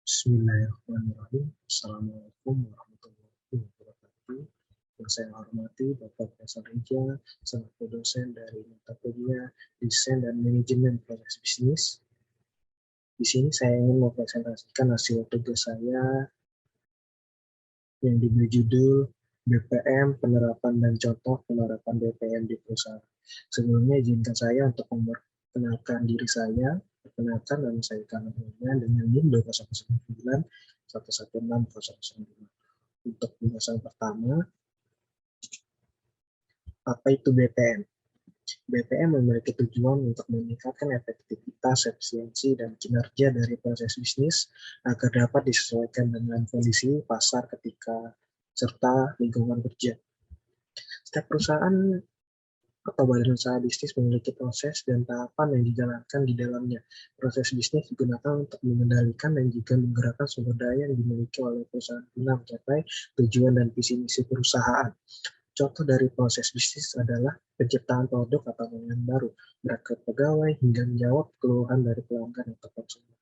Bismillahirrahmanirrahim. Assalamualaikum warahmatullahi wabarakatuh. Yang saya hormati Bapak Profesor Rija, selaku dosen dari mata kuliah Desain dan Manajemen Proses Bisnis. Di sini saya ingin mempresentasikan hasil tugas saya yang diberi judul BPM, Penerapan dan Contoh Penerapan BPM di Perusahaan. Sebelumnya izinkan saya untuk memperkenalkan diri saya. Perkenalkan nama saya Kanannya dengan NIM 2009 116005. Untuk pembahasan pertama, apa itu BPM? BPM memiliki tujuan untuk meningkatkan efektivitas, efisiensi, dan kinerja dari proses bisnis agar dapat disesuaikan dengan kondisi pasar ketika serta lingkungan kerja. Setiap perusahaan atau badan usaha bisnis memiliki proses dan tahapan yang dijalankan di dalamnya. Proses bisnis digunakan untuk mengendalikan dan juga menggerakkan sumber daya yang dimiliki oleh perusahaan guna mencapai tujuan dan visi misi perusahaan. Contoh dari proses bisnis adalah penciptaan produk atau layanan baru, merekrut pegawai, hingga menjawab keluhan dari pelanggan atau konsumen.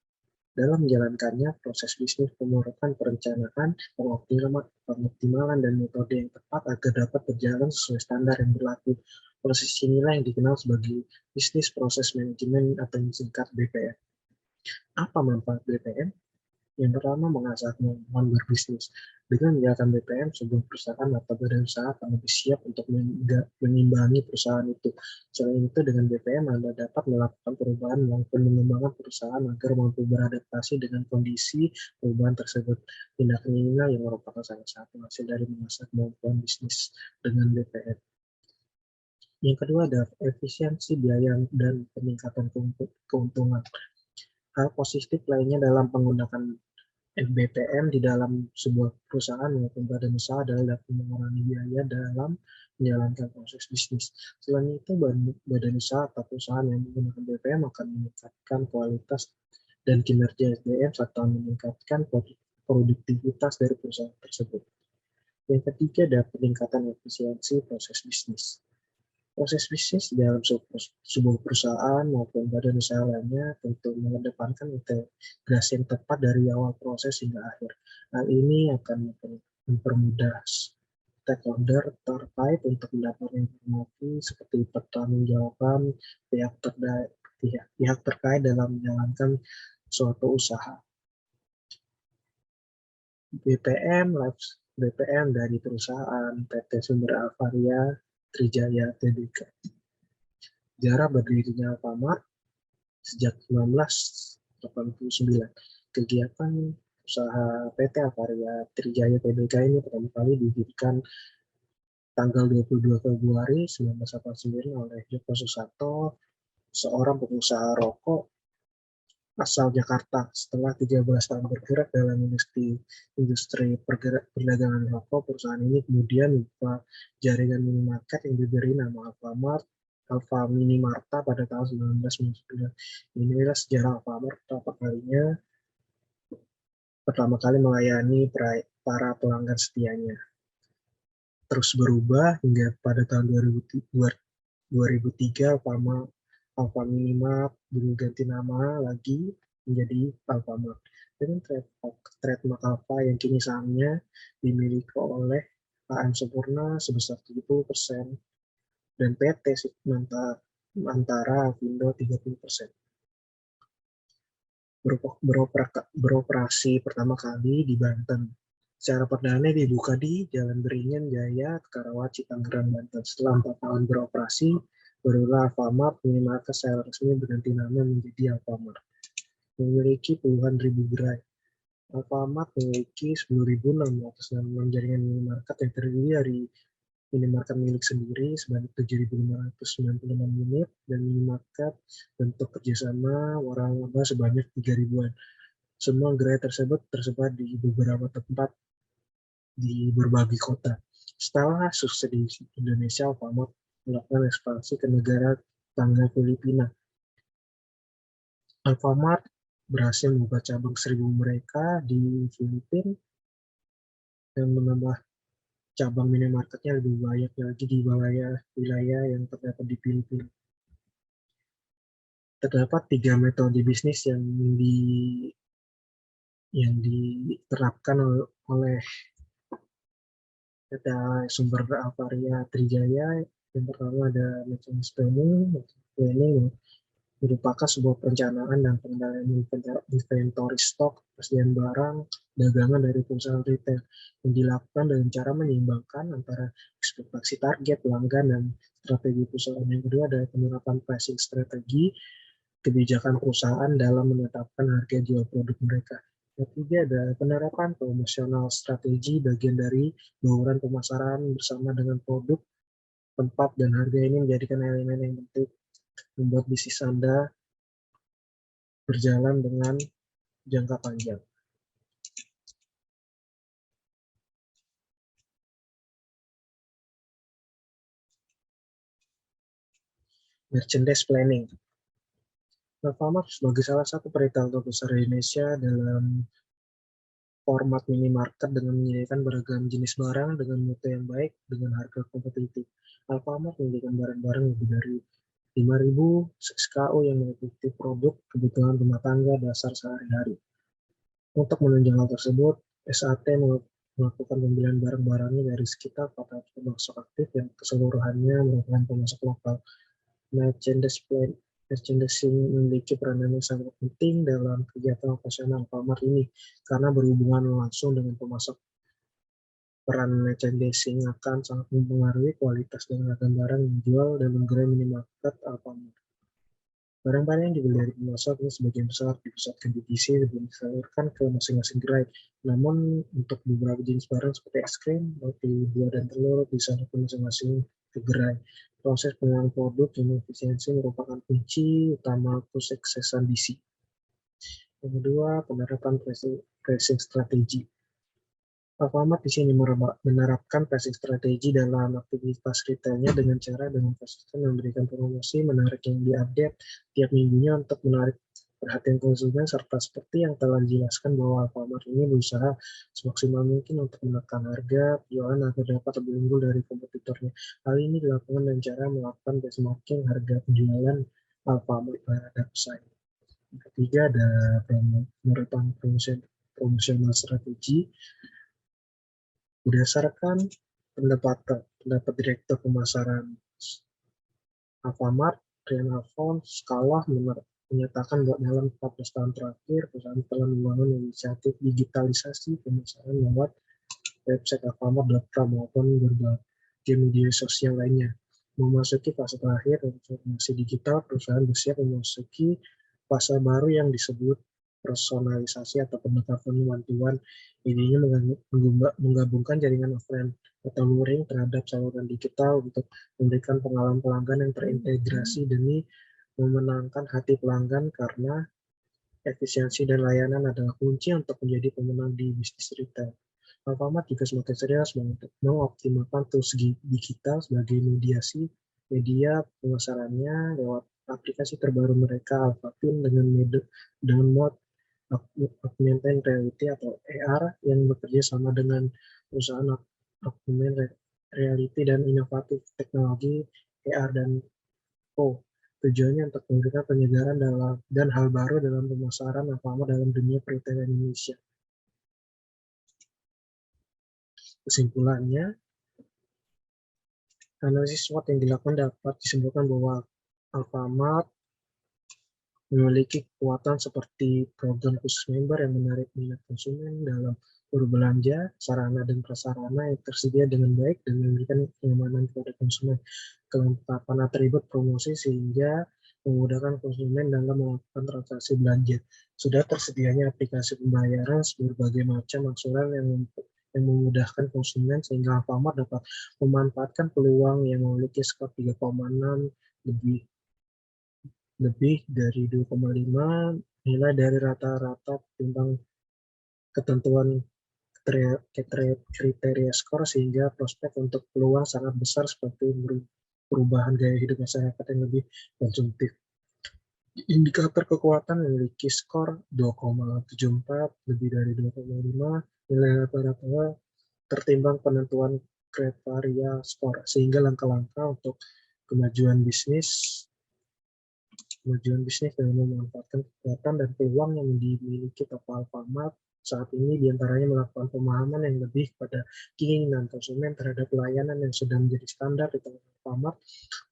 Dalam menjalankannya, proses bisnis memerlukan perencanaan, pengoptimalan, dan metode yang tepat agar dapat berjalan sesuai standar yang berlaku. Proses inilah yang dikenal sebagai Business Process Management atau yang disingkat BPM. Apa manfaat BPM? Yang pertama, mengasah kemampuan berbisnis. Dengan menjalankan BPM, sebuah perusahaan atau badan usaha akan lebih siap untuk mengimbangi perusahaan itu. Selain itu, dengan BPM, Anda dapat melakukan perubahan maupun mengembangkan perusahaan agar mampu beradaptasi dengan kondisi perubahan tersebut. Tindakan inilah yang merupakan salah satu hasil dari mengasah kemampuan bisnis dengan BPM. Yang kedua adalah efisiensi biaya dan peningkatan keuntungan. Hal positif lainnya dalam menggunakan BPM di dalam sebuah perusahaan maupun badan usaha adalah dapat mengurangi biaya dalam menjalankan proses bisnis. Selain itu, badan usaha atau perusahaan yang menggunakan BPM akan meningkatkan kualitas dan kinerja SDM serta meningkatkan produktivitas dari perusahaan tersebut. Yang ketiga adalah peningkatan efisiensi proses bisnis. Proses bisnis dalam sebuah perusahaan maupun badan usaha lainnya tentu mengedepankan integrasi yang tepat dari awal proses hingga akhir. Hal ini akan mempermudah stakeholder terkait untuk mendapatkan informasi seperti pertanggungjawaban pihak terkait dalam menjalankan suatu usaha. BPM dari perusahaan PT Sumber Alvaria Trijaya Tbk. Sejarah berdirinya Alfamart sejak 1989. Kegiatan usaha PT Alvaria Trijaya Tbk ini pertama kali didirikan tanggal 22 Februari 1989 oleh Joko Susanto, seorang pengusaha rokok asal Jakarta. Setelah 13 tahun bergerak dalam industri perdagangan rokok, perusahaan ini kemudian membuka jaringan minimarket yang diberi nama Alfamart, Alfa Minimarta pada tahun 1999. Inilah sejarah Alfamart pertama kali melayani para pelanggan setianya. Terus berubah hingga pada tahun 2003 Alfa Minimart berganti nama lagi menjadi Alfamart. Dengan trademark Alfa yang kini sahamnya dimiliki oleh AM Sempurna sebesar 70% dan PT Mantara Apindo 30%. Beroperasi pertama kali di Banten. Secara perdana dibuka di Jalan Beringin Jaya, Karawaci, Tangerang, Banten. Setelah 4 tahun beroperasi, barulah Alfamart Minimarket secara resmi berganti nama menjadi Alfamart. Memiliki puluhan ribu gerai. Alfamart memiliki 10.606 jaringan minimarket yang terdiri dari minimarket milik sendiri sebanyak 7.596 unit dan minimarket bentuk kerjasama waralaba sebanyak 3.000-an. Semua gerai tersebut tersebar di beberapa tempat di berbagai kota. Setelah sukses di Indonesia, Alfamart melakukan ekspansi ke negara tetangga Filipina. Alfamart berhasil membuka cabang 1.000 mereka di Filipina dan menambah cabang minimarketnya lebih banyak lagi di wilayah yang terdapat di Filipina. Terdapat 3 metode bisnis yang yang diterapkan oleh ada sumber Alvaria Trijaya. Yang pertama ada mekanisme planning. Planning merupakan sebuah perencanaan dan pengendalian inventory stok, persediaan barang, dagangan dari perusahaan retail yang dilakukan dengan cara menyeimbangkan antara ekspektasi target pelanggan dan strategi perusahaan. Yang kedua ada penerapan pricing strategi, kebijakan perusahaan dalam menetapkan harga jual produk mereka. Yang ketiga ada penerapan promosional strategi, bagian dari bauran pemasaran bersama dengan produk, tempat, dan harga. Ini menjadikan elemen yang penting membuat bisnis Anda berjalan dengan jangka panjang. Merchandise planning. Alfamart sebagai salah satu retail terbesar di Indonesia dalam format minimarket dengan menyediakan beragam jenis barang dengan mutu yang baik dengan harga kompetitif. Alfamart menyediakan barang-barang lebih dari 5.000 SKU yang meliputi produk kebutuhan rumah tangga dasar sehari-hari. Untuk menunjang hal tersebut, SAT melakukan pembelian barang-barangnya dari sekitar 400 pemasok aktif yang keseluruhannya merupakan pemasok lokal. Merchandising memiliki peranan yang sangat penting dalam kegiatan operasional Alfamart ini karena berhubungan langsung dengan pemasok. Peran merchandising akan sangat mempengaruhi kualitas dan ragam barang yang dijual dalam gerai minimarket Alfamart. Barang-barang yang dibeli dari pemasok ini sebagian besar dipusatkan di DC sebelum disalurkan ke masing-masing gerai. Namun untuk beberapa jenis barang seperti es krim, roti, buah, dan telur disalurkan masing-masing ke gerai. Proses pengolahan produk yang efisiensi merupakan kunci utama kesuksesan DC. Yang kedua, penerapan pricing strategi. Alfamart di sini menerapkan pricing strategi dalam aktivitas retailnya dengan konsisten memberikan promosi menarik yang diupdate tiap minggunya untuk menarik perhatian konsumen, serta seperti yang telah dijelaskan bahwa Alfamart ini berusaha semaksimal mungkin untuk menekan harga penjualan agar dapat lebih unggul dari kompetitornya. Hal ini dilakukan dengan cara melakukan benchmarking harga penjualan Alfamart terhadap pesaing. Yang ketiga ada penerapan promosional strategi. Berdasarkan pendapat Direktur Pemasaran Alfamart, Rian Alphonse Kalah menyatakan bahwa dalam 14 tahun terakhir, perusahaan telah membangun inisiatif digitalisasi pemasaran lewat website alfamart.com maupun berbagai media sosial lainnya. Memasuki fase terakhir transformasi digital, perusahaan bersiap memasuki fase baru yang disebut personalisasi atau pendekatan one-to-one. Idenya menggabungkan jaringan offline atau luring terhadap saluran digital untuk memberikan pengalaman pelanggan yang terintegrasi demi memenangkan hati pelanggan, karena efisiensi dan layanan adalah kunci untuk menjadi pemenang di bisnis retail. Alfamart juga semakin serius mengoptimalkan tools digital sebagai media pemasarannya lewat aplikasi terbaru mereka, Alfapin, dengan mode augmented reality atau AR yang bekerja sama dengan perusahaan augmented reality dan inovatif teknologi AR dan Co. Tujuannya untuk memberikan penyegaran dan hal baru dalam pemasaran Alfamart dalam dunia perretail Indonesia. Kesimpulannya, analisis SWOT yang dilakukan dapat disimpulkan bahwa Alfamart memiliki kekuatan seperti program khusus member yang menarik minat konsumen dalam berbelanja, sarana dan prasarana yang tersedia dengan baik dan memberikan kenyamanan kepada konsumen, kelengkapan atribut promosi sehingga memudahkan konsumen dalam melakukan transaksi belanja. Sudah tersedianya aplikasi pembayaran berbagai macam aksesoris yang memudahkan konsumen sehingga Alfamart dapat memanfaatkan peluang yang memiliki skor 3,6 lebih dari 2,5 nilai dari rata-rata timbang ketentuan kriteria skor, sehingga prospek untuk peluang sangat besar seperti perubahan gaya hidup masyarakat yang lebih konsumtif. Indikator kekuatan memiliki skor 2,74 lebih dari 2,5 nilai rata-rata tertimbang penentuan kriteria skor, sehingga langkah-langkah untuk kemajuan bisnis kemajuan bisnis dengan memanfaatkan kekuatan dan peluang yang dimiliki toko Alfamart saat ini, diantaranya melakukan pemahaman yang lebih pada keinginan konsumen terhadap pelayanan yang sudah menjadi standar di toko Alfamart,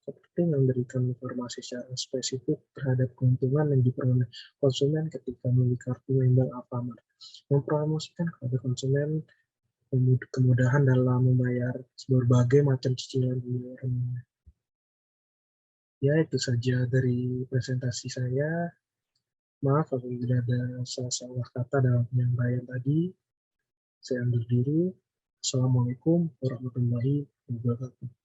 seperti memberikan informasi secara spesifik terhadap keuntungan yang diperoleh konsumen ketika memiliki kartu member Alfamart, mempromosikan kepada konsumen kemudahan dalam membayar berbagai macam cicilan di luar. Ya, itu saja dari presentasi saya. Maaf apabila ada salah-salah kata dalam penyampaian tadi. Saya undur diri. Assalamualaikum warahmatullahi wabarakatuh.